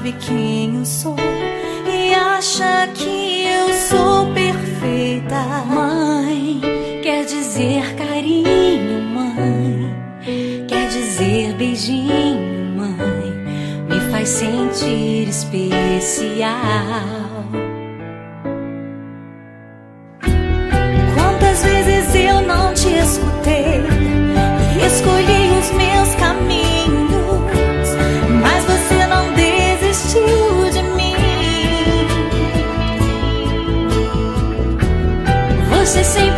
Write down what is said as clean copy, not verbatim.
sabe quem eu sou e acha que eu sou perfeita. Mãe, quer dizer carinho, mãe, quer dizer beijinho, mãe, me faz sentir especial. Quantas vezes eu não te escutei e escolhi os meus caminhos, mas você não desistiu de mim. Você sempre